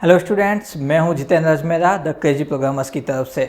Hello students, मैं हूं Jitendra Ajmera the crazy programmers की तरफ से।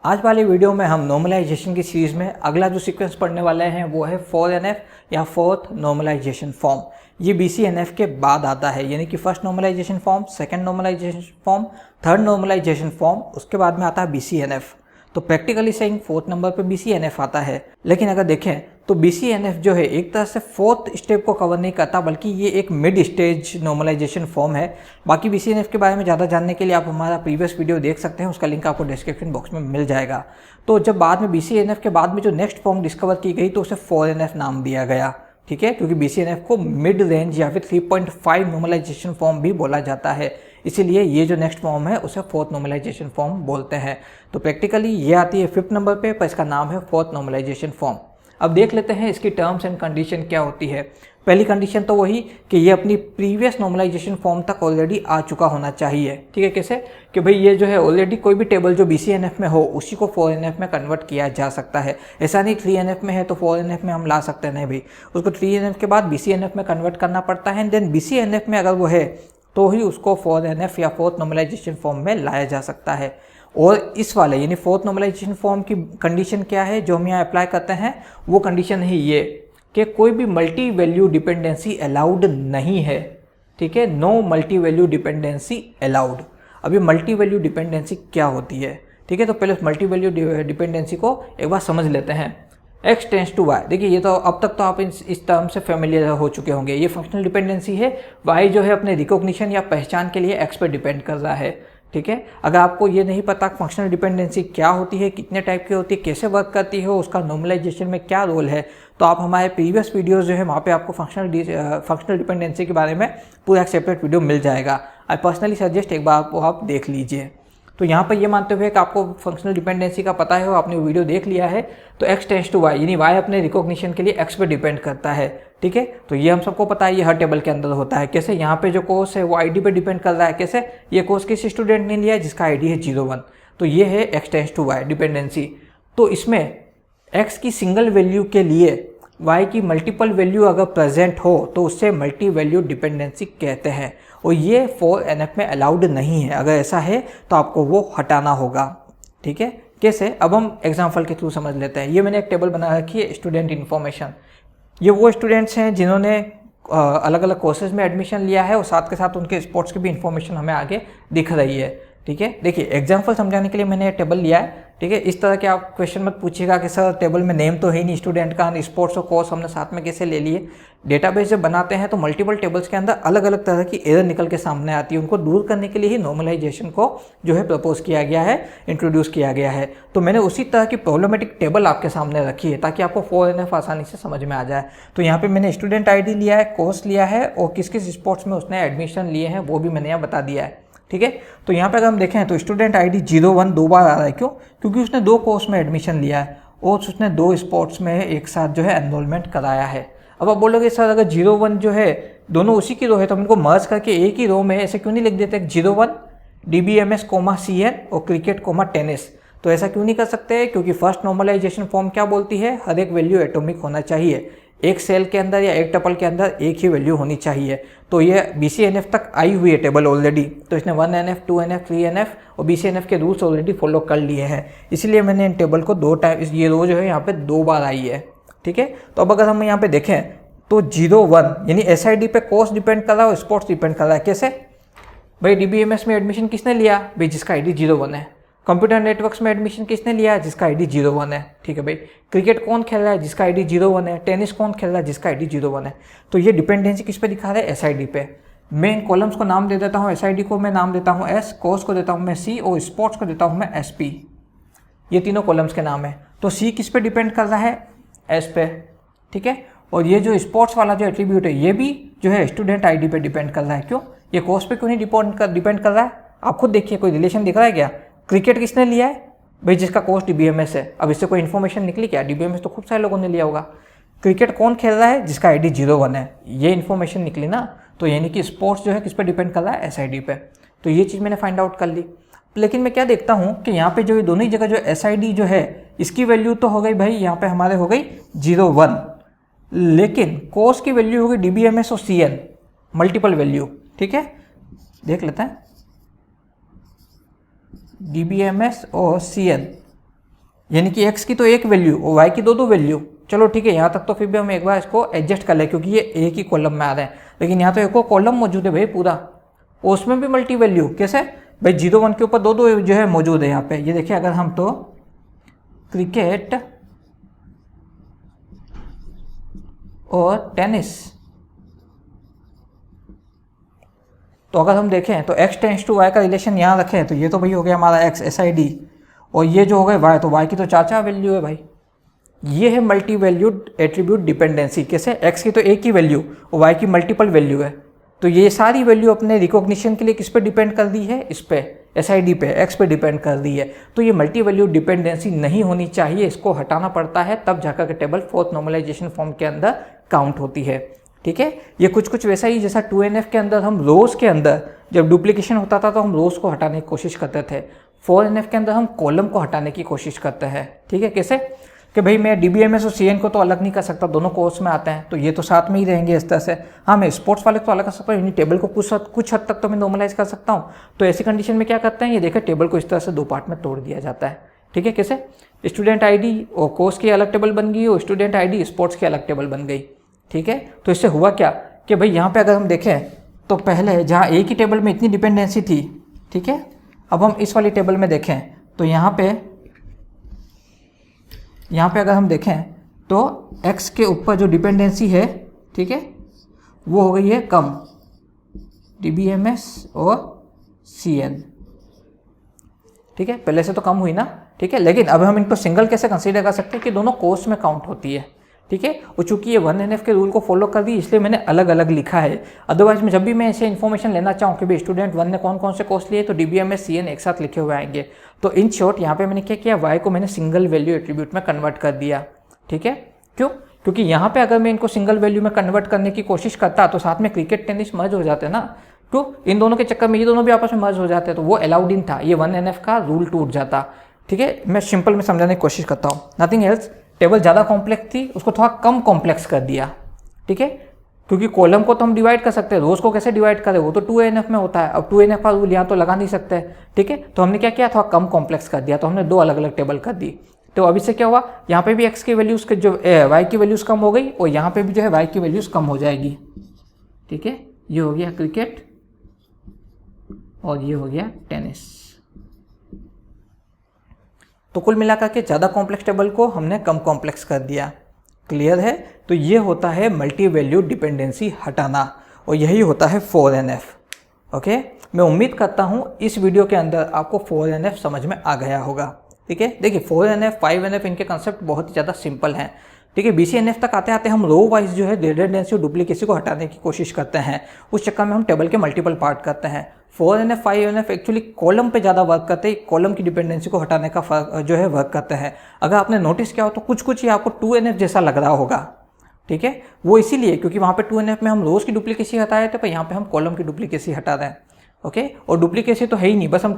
आज वाली वीडियो में हम नॉर्मलाइजेशन की सीरीज़ में अगला जो सीक्वेंस पढ़ने वाले हैं वो है 4NF या फोर्थ नॉर्मलाइजेशन फॉर्म। ये BCNF के बाद आता है, यानी कि first normalisation form, second normalisation form, third normalisation form, उसके बाद में आता है BCNF। तो प्रैक्टिकली सेइंग फोर्थ नंबर पे BCNF आता है। लेकिन अगर देखें तो BCNF जो है एक तरह से फोर्थ स्टेप को कवर नहीं करता, बल्कि ये एक मिड स्टेज नॉर्मलाइजेशन फॉर्म है। बाकी BCNF के बारे में ज़्यादा जानने के लिए आप हमारा प्रीवियस वीडियो देख सकते हैं, उसका लिंक आपको डिस्क्रिप्शन बॉक्स में मिल जाएगा। तो जब बाद में BCNF के बाद में जो नेक्स्ट फॉर्म डिस्कवर की गई तो उसे 4NF नाम दिया गया, ठीक है, क्योंकि BCNF को मिड रेंज या फिर 3.5 नॉर्मलाइजेशन फॉर्म भी बोला जाता है। इसीलिए ये जो नेक्स्ट फॉर्म है उसे फोर्थ नॉर्मलाइजेशन फॉर्म बोलते हैं। तो प्रैक्टिकली ये आती है 5th नंबर पे, पर इसका नाम है फोर्थ नॉर्मलाइजेशन फॉर्म। अब देख लेते हैं इसकी टर्म्स एंड कंडीशन क्या होती है। पहली कंडीशन तो वही कि ये अपनी प्रीवियस नॉर्मलाइजेशन फॉर्म तक ऑलरेडी आ चुका होना चाहिए, ठीक है। कैसे कि भाई ये जो है ऑलरेडी कोई भी टेबल जो BCNF में हो उसी को 4NF में कन्वर्ट किया जा सकता है। ऐसा नहीं 3NF में है तो 4NF में हम ला सकते हैं, नहीं भाई, उसको 3NF के बाद BCNF में कन्वर्ट करना पड़ता है। देन BCNF में अगर वो है तो ही उसको 4NF या फोर्थ नॉर्मलाइजेशन फॉर्म में लाया जा सकता है। और इस वाले यानी फोर्थ नॉर्मलाइजेशन फॉर्म की कंडीशन क्या है जो हम यहाँ अप्लाई करते हैं, वो कंडीशन है ये कि कोई भी मल्टी वैल्यू डिपेंडेंसी अलाउड नहीं है, ठीक है। No multi value dependency allowed. अभी मल्टी वैल्यू डिपेंडेंसी क्या होती है, ठीक है। तो पहले मल्टी वैल्यू डिपेंडेंसी को एक बार समझ लेते हैं। x टेंस टू y, देखिए ये तो अब तक तो आप इस टर्म से फेमिलियर हो चुके होंगे। ये फंक्शनल डिपेंडेंसी है। y जो है अपने रिकॉग्निशन या पहचान के लिए x पर डिपेंड कर रहा है, ठीक है। अगर आपको ये नहीं पता फंक्शनल डिपेंडेंसी क्या होती है, कितने टाइप की होती है, कैसे वर्क करती है, उसका नॉर्मलाइजेशन में क्या रोल है, तो आप हमारे प्रीवियस वीडियोस जो है वहाँ पे आपको फंक्शनल डिपेंडेंसी के बारे में पूरा एक सेपरेट वीडियो मिल जाएगा। आई पर्सनली सजेस्ट एक बार आपको आप देख लीजिए। तो यहाँ पर ये मानते हुए कि आपको फंक्शनल डिपेंडेंसी का पता है और आपने वीडियो देख लिया है, तो x टेंस टू y यानी y अपने रिकॉग्निशन के लिए x पे डिपेंड करता है, ठीक है। तो ये हम सबको पता है, ये हर टेबल के अंदर होता है। कैसे यहाँ पे जो कोर्स है वो ID पे डिपेंड कर रहा है। कैसे ये कोर्स किस स्टूडेंट ने लिया है जिसका ID है 01, तो ये है x tends to y dependency. तो इसमें x की सिंगल वैल्यू के लिए y की मल्टीपल वैल्यू अगर प्रेजेंट हो तो उससे मल्टी वैल्यू डिपेंडेंसी कहते हैं। और ये 4NF में अलाउड नहीं है। अगर ऐसा है तो आपको वो हटाना होगा, ठीक है। कैसे, अब हम एग्जाम्पल के थ्रू समझ लेते हैं। ये मैंने एक टेबल बना रखी है स्टूडेंट इन्फॉर्मेशन। ये वो स्टूडेंट्स हैं जिन्होंने अलग अलग कोर्सेज में एडमिशन लिया है और साथ के साथ उनके स्पोर्ट्स की भी इन्फॉर्मेशन हमें आगे दिख रही है, ठीक है। देखिए एग्जाम्पल समझाने के लिए मैंने टेबल लिया है, ठीक है। इस तरह के आप क्वेश्चन मत पूछिएगा कि सर टेबल में नेम तो है ही नहीं स्टूडेंट का, स्पोर्ट्स और कोर्स हमने साथ में कैसे ले लिए। डेटाबेस जब बनाते हैं तो मल्टीपल टेबल्स के अंदर अलग अलग तरह की एरर निकल के सामने आती है। उनको दूर करने के लिए ही नॉर्मलाइजेशन को जो है प्रपोज किया गया है, इंट्रोड्यूस किया गया है। तो मैंने उसी तरह की प्रॉब्लमेटिक टेबल आपके सामने रखी है ताकि आपको 4NF आसानी से समझ में आ जाए। तो यहाँ पे मैंने स्टूडेंट ID लिया है, कोर्स लिया है और किस किस स्पोर्ट्स में उसने एडमिशन लिए हैं वो भी मैंने यहाँ बता दिया है, ठीक है। तो यहाँ पे अगर हम देखें तो स्टूडेंट ID 01 दो बार आ रहा है। क्यों? क्योंकि उसने 2 कोर्स में एडमिशन लिया है और उसने 2 स्पोर्ट्स में एक साथ जो है एनरोलमेंट कराया है। अब आप बोलोगे सर अगर 01 जो है दोनों उसी की रो है तो हम इनको मर्ज करके एक ही रो में ऐसे क्यों नहीं लिख देते 01 DBMS, CN और क्रिकेट, टेनिस। तो ऐसा क्यों नहीं कर सकते? क्योंकि फर्स्ट नॉर्मलाइजेशन फॉर्म क्या बोलती है, हर एक वैल्यू एटॉमिक होना चाहिए। एक सेल के अंदर या एक टपल के अंदर एक ही वैल्यू होनी चाहिए। तो ये BCNF तक आई हुई है टेबल ऑलरेडी, तो इसने 1NF, 2NF, 3NF और BCNF के रूल्स ऑलरेडी फॉलो कर लिए हैं। इसलिए मैंने इन टेबल को 2 टाइम, ये रो जो है यहाँ पे 2 बार आई है, ठीक है। तो अब अगर हम यहाँ पे देखें तो 01 यानी SID पे कोर्स डिपेंड कर रहा है और स्पोर्ट्स डिपेंड कर रहा है। कैसे भाई? DBMS में एडमिशन किसने लिया भाई? जिसका ID 01 है। कंप्यूटर नेटवर्क्स में एडमिशन किसने लिया है? जिसका ID 01 है, ठीक है भाई। क्रिकेट कौन खेल रहा है? जिसका ID 01 है। टेनिस कौन खेल रहा है? जिसका ID 01 है। तो ये डिपेंडेंसी किस पे दिखा रहा है? SID पे। मैं इन कॉलम्स को नाम दे देता हूँ, SID को मैं नाम देता हूँ S, कोर्स को देता हूँ मैं C और स्पोर्ट्स को देता हूँ मैं SP। ये तीनों कॉलम्स के नाम है। तो C किस पे डिपेंड कर रहा है? S पे, ठीक है। और ये जो स्पोर्ट्स वाला जो एट्रीब्यूट है ये भी जो है स्टूडेंट ID पे डिपेंड कर रहा है। क्यों? ये कोर्स पे क्यों नहीं डिपेंड कर रहा है? आप खुद देखिए, कोई रिलेशन दिख रहा है क्या? क्रिकेट किसने लिया है भाई? जिसका कोर्स DBMS है। अब इससे कोई इन्फॉर्मेशन निकली क्या? DBMS तो खूब सारे लोगों ने लिया होगा। क्रिकेट कौन खेल रहा है? जिसका ID 01 है। ये इन्फॉर्मेशन निकली ना। तो यानी कि स्पोर्ट्स जो है किस पे डिपेंड कर रहा है? SID पे। तो ये चीज़ मैंने फाइंड आउट कर ली। लेकिन मैं क्या देखता हूँ कि यहाँ पे जो ये दोनों ही जगह जो SID जो है इसकी वैल्यू तो हो गई भाई, यहाँ पे हमारे हो गई 01, लेकिन कोर्स की वैल्यू होगी DBMS और CN, मल्टीपल वैल्यू, ठीक है। देख लेते हैं। DBMS और CN, यानी कि x की तो एक वैल्यू और y की दो वैल्यू। चलो ठीक है, यहाँ तक तो फिर भी हम एक बार इसको एडजस्ट कर लें क्योंकि ये एक ही कॉलम में आ रहे हैं, लेकिन यहाँ तो एक और कॉलम मौजूद है भाई पूरा, और उसमें भी मल्टी वैल्यू। कैसे भाई, 0 1 के ऊपर दो जो है मौजूद है यहाँ पे। ये देखिए, अगर हम तो क्रिकेट और टेनिस, तो अगर हम देखें तो x टेंस टू y का रिलेशन यहाँ रखें तो ये तो भाई हो गया हमारा x SID, और ये जो हो गया y, तो y की तो 4 वैल्यू है भाई। ये है मल्टी वैल्यूड एट्रीब्यूट डिपेंडेंसी। कैसे, x की तो एक ही वैल्यू और y की मल्टीपल वैल्यू है, तो ये सारी वैल्यू अपने रिकॉग्निशन के लिए किस पे डिपेंड कर दी है, इस पे SID पे, x पे डिपेंड कर दी है। तो ये मल्टी वैल्यू डिपेंडेंसी नहीं होनी चाहिए, इसको हटाना पड़ता है, तब जाकर के टेबल फोर्थ नॉर्मलाइजेशन फॉर्म के अंदर काउंट होती है। ठीक है, ये कुछ वैसा ही जैसा 2NF के अंदर हम रोज के अंदर जब डुप्लीकेशन होता था तो हम रोज को हटाने की कोशिश करते थे, 4NF के अंदर हम कॉलम को हटाने की कोशिश करते हैं। ठीक है, कैसे कि भाई मैं DBMS और CN को तो अलग नहीं कर सकता, दोनों कोर्स में आते हैं तो ये तो साथ में ही रहेंगे इस तरह से। हाँ, मैं स्पोर्ट्स वाले तो अलग कर सकता हूँ, यानी टेबल को कुछ हद तक तो मैं नॉर्मलाइज कर सकता हूँ। तो ऐसी कंडीशन में क्या करते हैं, ये देखिए टेबल को इस तरह से 2 पार्ट में तोड़ दिया जाता है। ठीक है, कैसे, स्टूडेंट ID और कोर्स की अलग टेबल बन गई और स्टूडेंट ID स्पोर्ट्स की अलग टेबल बन गई। ठीक है, तो इससे हुआ क्या कि भाई यहाँ पे अगर हम देखें तो पहले जहाँ एक ही टेबल में इतनी डिपेंडेंसी थी, ठीक है, अब हम इस वाली टेबल में देखें तो यहाँ पे अगर हम देखें तो x के ऊपर जो डिपेंडेंसी है, ठीक है, वो हो गई है कम, DBMS और CN। ठीक है, पहले से तो कम हुई ना। ठीक है, लेकिन अब हम इनको सिंगल कैसे कंसीडर कर सकते हैं कि दोनों कोर्स में काउंट होती है। ठीक है, और चूंकि ये 1NF के रूल को फॉलो कर दी इसलिए मैंने अलग अलग लिखा है। अदरवाइज में जब भी मैं ऐसे इन्फॉर्मेशन लेना चाहूँ कि भाई स्टूडेंट 1 ने कौन कौन से कोर्स लिए तो DBMS CN एक साथ लिखे हुए आएंगे। तो इन शॉर्ट यहाँ पे मैंने क्या किया, y को मैंने सिंगल वैल्यू एट्रीब्यूट में कन्वर्ट कर दिया। ठीक है, क्यों, क्योंकि यहाँ पे अगर मैं इनको सिंगल वैल्यू में कन्वर्ट करने की कोशिश करता तो साथ में क्रिकेट टेनिस मर्ज हो जाते ना, तो इन दोनों के चक्कर में ये दोनों भी आपस में मर्ज हो जाते, तो वो अलाउड इन था, ये 1NF का रूल टूट जाता। ठीक है, मैं सिंपल में समझाने की कोशिश करता हूँ, नथिंग एल्स। टेबल ज़्यादा कॉम्प्लेक्स थी, उसको थोड़ा कम कॉम्प्लेक्स कर दिया। ठीक है, क्योंकि कॉलम को तो हम डिवाइड कर सकते हैं, रोज को कैसे डिवाइड करें, वो तो 2NF में होता है। अब 2NF का रूल यहाँ तो लगा नहीं सकते। ठीक है, तो हमने क्या किया, थोड़ा कम कॉम्प्लेक्स कर दिया, तो हमने 2 अलग अलग टेबल कर दी। तो अब इससे क्या हुआ, यहाँ पे भी x की वैल्यूज जो y की वैल्यूज कम हो गई और यहाँ पे भी जो है y की वैल्यूज कम हो जाएगी। ठीक है, ये हो गया क्रिकेट और ये हो गया टेनिस। तो कुल मिलाकर के ज़्यादा कॉम्प्लेक्स टेबल को हमने कम कॉम्प्लेक्स कर दिया। क्लियर है, तो ये होता है मल्टी वैल्यू डिपेंडेंसी हटाना और यही होता है 4NF। ओके, मैं उम्मीद करता हूँ इस वीडियो के अंदर आपको 4NF समझ में आ गया होगा। ठीक है, देखिए 4NF 5NF इनके कंसेप्ट बहुत ही ज़्यादा सिंपल हैं। ठीक है, BCNF तक आते आते हम रो वाइज जो है रिडंडेंसी और डुप्लीकेसी को हटाने की कोशिश करते हैं, उस चक्कर में हम टेबल के मल्टीपल पार्ट करते हैं। 4NF 5NF एक्चुअली कॉलम पे ज़्यादा वर्क करते हैं, कॉलम की डिपेंडेंसी को हटाने का जो है वर्क करते हैं। अगर आपने नोटिस किया हो तो कुछ ये आपको 2NF जैसा लग रहा होगा। ठीक है, वो इसीलिए क्योंकि वहाँ पे 2NF में हम रोज की डुप्लीकेसी हटाए थे, पर यहाँ पे हम कॉलम की डुप्लीकेसी हटा रहे हैं। ओके, और डुप्लीकेसी तो है ही नहीं, बस हम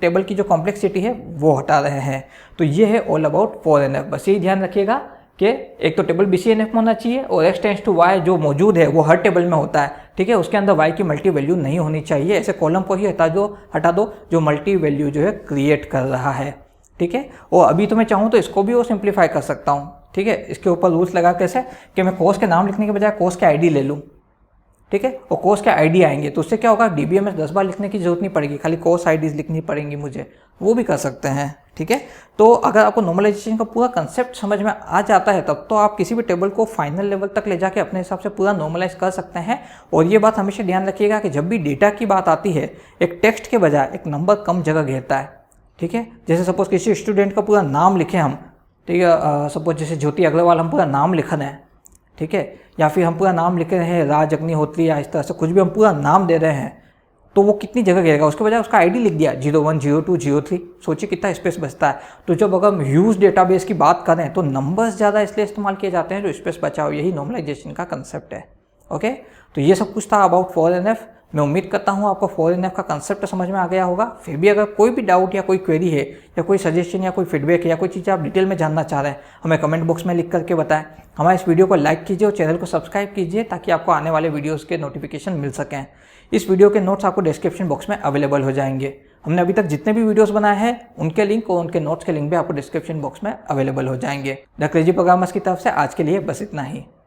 टेबल की जो कॉम्प्लेक्सिटी है वो हटा रहे हैं। तो ये है ऑल अबाउट 4NF। बस यही ध्यान रखिएगा कि एक तो टेबल BCNF में होना चाहिए और x टेंड्स टू y जो मौजूद है वो हर टेबल में होता है। ठीक है, उसके अंदर y की मल्टी वैल्यू नहीं होनी चाहिए, ऐसे कॉलम को ही हटा दो जो मल्टी वैल्यू जो है क्रिएट कर रहा है। ठीक है, और अभी तो मैं चाहूँ तो इसको भी वो सिंप्लीफाई कर सकता हूँ। ठीक है, इसके ऊपर रूल्स लगा कैसे कि मैं कोर्स के नाम लिखने के बजाय कोर्स के ID ले लूँ। ठीक है, और कोर्स के ID आएंगे तो उससे क्या होगा, DBMS 10 बार लिखने की जरूरत नहीं पड़ेगी, खाली कोर्स IDs लिखनी पड़ेंगी मुझे, वो भी कर सकते हैं। ठीक है, तो अगर आपको नॉर्मलाइजेशन का पूरा कंसेप्ट समझ में आ जाता है तब तो आप किसी भी टेबल को फाइनल लेवल तक ले जाके अपने हिसाब से पूरा नॉर्मलाइज कर सकते हैं। और ये बात हमेशा ध्यान रखिएगा कि जब भी डेटा की बात आती है, एक टेक्स्ट के बजाय एक नंबर कम जगह घेरता है। ठीक है, जैसे सपोज किसी स्टूडेंट का पूरा नाम लिखें हम, ठीक है, सपोज जैसे ज्योति अग्रवाल हम पूरा नाम लिख रहे हैं, ठीक है, या फिर हम पूरा नाम लिख रहे हैं राज अग्निहोत्री या इस तरह से कुछ भी हम पूरा नाम दे रहे हैं, तो वो कितनी जगह घेरेगा, उसके बजाय उसका ID लिख दिया 01 02 03, सोचिए कितना स्पेस बचता है। तो जब अगर हम ह्यूज डेटाबेस की बात करें तो नंबर्स ज़्यादा इसलिए इस्तेमाल किए जाते हैं जो स्पेस बचाओ, यही नॉर्मलाइजेशन का कंसेप्ट है। ओके, तो ये सब कुछ था अबाउट 4NF। मैं उम्मीद करता हूँ आपको 4NF का कंसेप्ट समझ में आ गया होगा। फिर भी अगर कोई भी डाउट या कोई क्वेरी है या कोई सजेशन या कोई फीडबैक है या कोई चीज़ आप डिटेल में जानना चाह रहे हैं, हमें कमेंट बॉक्स में लिख करके बताएं। हमारे इस वीडियो को लाइक कीजिए और चैनल को सब्सक्राइब कीजिए ताकि आपको आने वाले वीडियोज़ के नोटिफिकेशन मिल सकें। इस वीडियो के नोट्स आपको डिस्क्रिप्शन बॉक्स में अवेलेबल हो जाएंगे। हमने अभी तक जितने भी वीडियोस बनाए हैं उनके लिंक और उनके नोट्स के लिंक भी आपको डिस्क्रिप्शन बॉक्स में अवेलेबल हो जाएंगे। द क्रेजी प्रोग्रामर्स की तरफ से आज के लिए बस इतना ही।